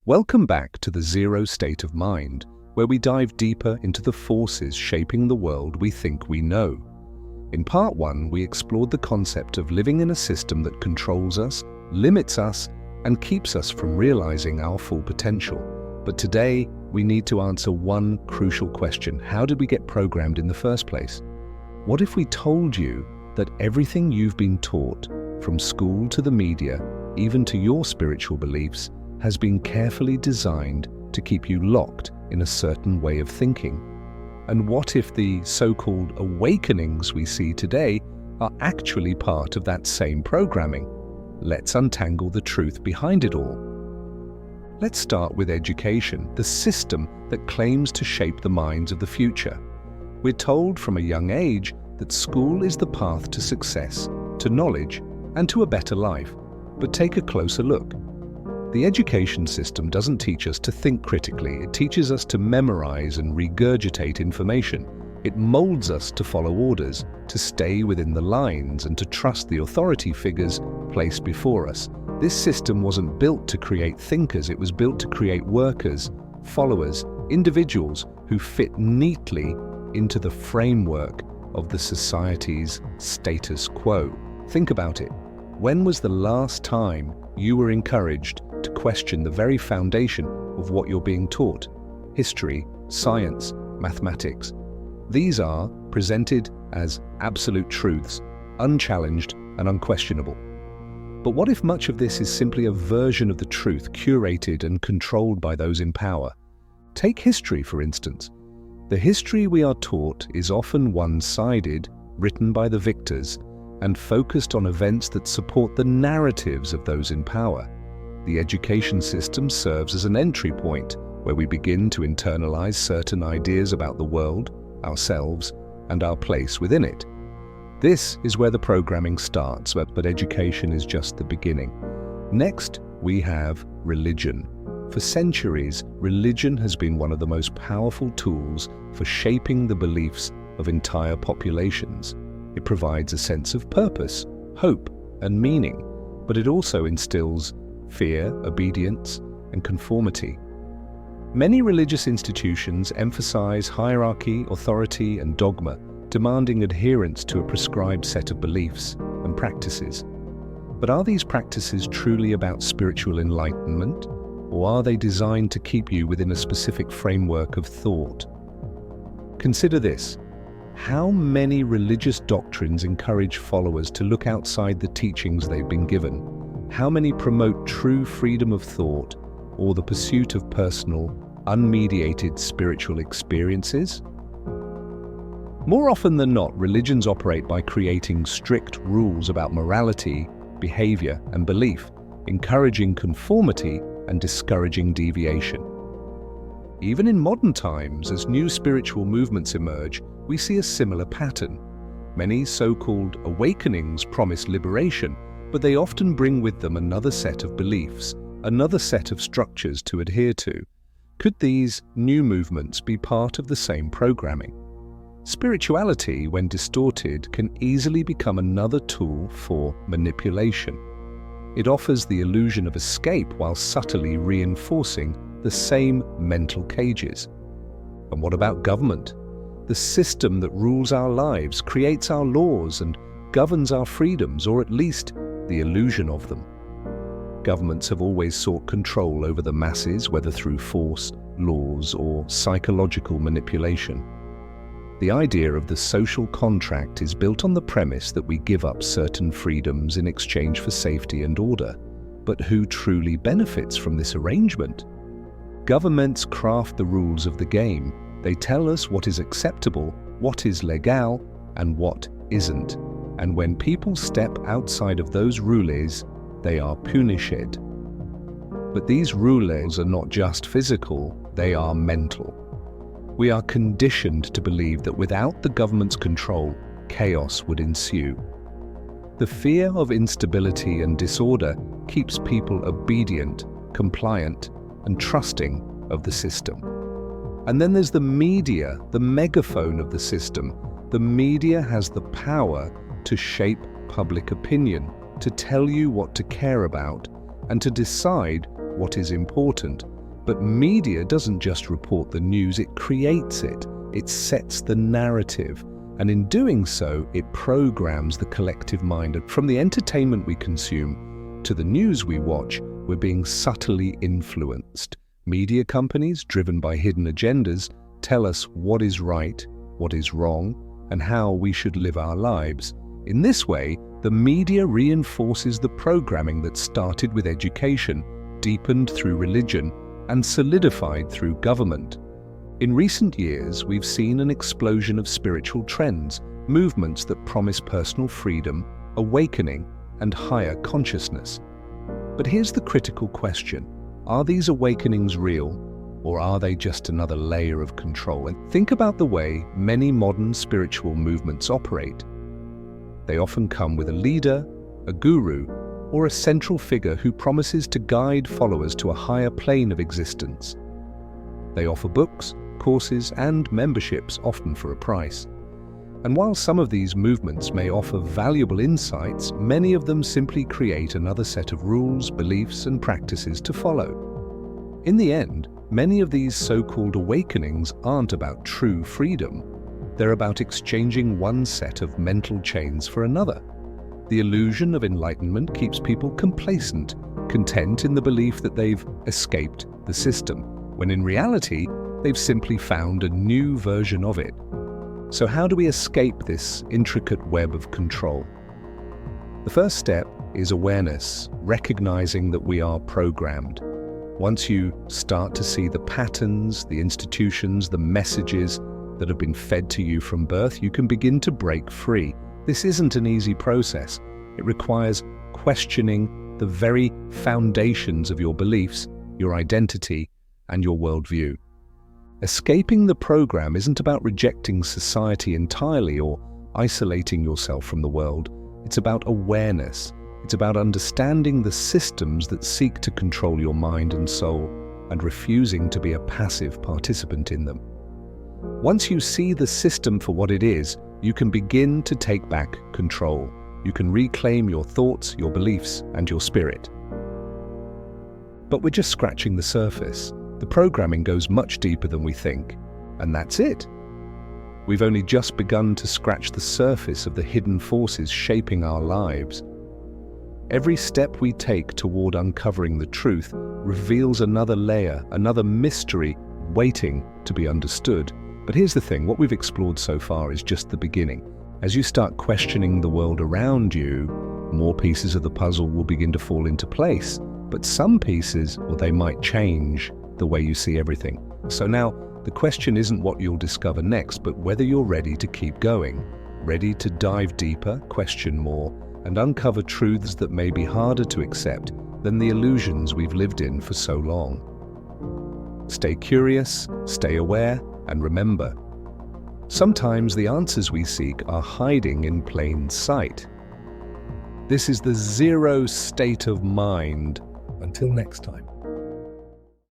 Welcome back to the Zero State of Mind, where we dive deeper into the forces shaping the world we think we know. In part 1, we explored the concept of living in a system that controls us, limits us, and keeps us from realizing our full potential. But today, we need to answer one crucial question. How did we get programmed in the first place? What if we told you that everything you've been taught, from school to the media, even to your spiritual beliefs, has been carefully designed to keep you locked in a certain way of thinking? And what if the so-called awakenings we see today are actually part of that same programming? Let's untangle the truth behind it all. Let's start with education, the system that claims to shape the minds of the future. We're told from a young age that school is the path to success, to knowledge, and to a better life. But take a closer look. The education system doesn't teach us to think critically. It teaches us to memorize and regurgitate information. It molds us to follow orders, to stay within the lines, and to trust the authority figures placed before us. This system wasn't built to create thinkers. It was built to create workers, followers, individuals who fit neatly into the framework of the society's status quo. Think about it. When was the last time you were encouraged to question the very foundation of what you're being taught? History, science, mathematics. These are presented as absolute truths, unchallenged and unquestionable. But what if much of this is simply a version of the truth curated and controlled by those in power? Take history, for instance. The history we are taught is often one-sided, written by the victors, and focused on events that support the narratives of those in power. The education system serves as an entry point where we begin to internalize certain ideas about the world, ourselves, and our place within it. This is where the programming starts, but education is just the beginning. Next, we have religion. For centuries, religion has been one of the most powerful tools for shaping the beliefs of entire populations. It provides a sense of purpose, hope, and meaning, but it also instills fear, obedience, and conformity. Many religious institutions emphasize hierarchy, authority, and dogma, demanding adherence to a prescribed set of beliefs and practices. But are these practices truly about spiritual enlightenment, or are they designed to keep you within a specific framework of thought? Consider this. How many religious doctrines encourage followers to look outside the teachings they've been given? How many promote true freedom of thought or the pursuit of personal, unmediated spiritual experiences? More often than not, religions operate by creating strict rules about morality, behavior, and belief, encouraging conformity and discouraging deviation. Even in modern times, as new spiritual movements emerge, we see a similar pattern. Many so-called awakenings promise liberation, but they often bring with them another set of beliefs, another set of structures to adhere to. Could these new movements be part of the same programming? Spirituality, when distorted, can easily become another tool for manipulation. It offers the illusion of escape while subtly reinforcing the same mental cages. And what about government? The system that rules our lives, creates our laws, and governs our freedoms, or at least the illusion of them. Governments have always sought control over the masses, whether through force, laws, or psychological manipulation. The idea of the social contract is built on the premise that we give up certain freedoms in exchange for safety and order. But who truly benefits from this arrangement? Governments craft the rules of the game. They tell us what is acceptable, what is legal, and what isn't. And when people step outside of those rules, they are punished. But these rules are not just physical, they are mental. We are conditioned to believe that without the government's control, chaos would ensue. The fear of instability and disorder keeps people obedient, compliant, and trusting of the system. And then there's the media, the megaphone of the system. The media has the power to shape public opinion, to tell you what to care about, and to decide what is important. But media doesn't just report the news, it creates it. It sets the narrative. And in doing so, it programs the collective mind. And from the entertainment we consume to the news we watch, we're being subtly influenced. Media companies, driven by hidden agendas, tell us what is right, what is wrong, and how we should live our lives. In this way, the media reinforces the programming that started with education, deepened through religion, and solidified through government. In recent years, we've seen an explosion of spiritual trends, movements that promise personal freedom, awakening, and higher consciousness. But here's the critical question. Are these awakenings real, or are they just another layer of control? And think about the way many modern spiritual movements operate. They often come with a leader, a guru, or a central figure who promises to guide followers to a higher plane of existence. They offer books, courses, and memberships, often for a price. And while some of these movements may offer valuable insights, many of them simply create another set of rules, beliefs, and practices to follow. In the end, many of these so-called awakenings aren't about true freedom. They're about exchanging one set of mental chains for another. The illusion of enlightenment keeps people complacent, content in the belief that they've escaped the system, when in reality, they've simply found a new version of it. So how do we escape this intricate web of control? The first step is awareness, recognizing that we are programmed. Once you start to see the patterns, the institutions, the messages that have been fed to you from birth, you can begin to break free. This isn't an easy process. It requires questioning the very foundations of your beliefs, your identity, and your worldview. Escaping the program isn't about rejecting society entirely or isolating yourself from the world. It's about awareness. It's about understanding the systems that seek to control your mind and soul and refusing to be a passive participant in them. Once you see the system for what it is, you can begin to take back control. You can reclaim your thoughts, your beliefs, and your spirit. But we're just scratching the surface. The programming goes much deeper than we think, and that's it. We've only just begun to scratch the surface of the hidden forces shaping our lives. Every step we take toward uncovering the truth reveals another layer, another mystery waiting to be understood. But here's the thing, what we've explored so far is just the beginning. As you start questioning the world around you, more pieces of the puzzle will begin to fall into place. But some pieces, well, they might change the way you see everything. So now, the question isn't what you'll discover next, but whether you're ready to keep going, ready to dive deeper, question more, and uncover truths that may be harder to accept than the illusions we've lived in for so long. Stay curious, stay aware, and remember, sometimes the answers we seek are hiding in plain sight. This is the zero state of mind. Until next time.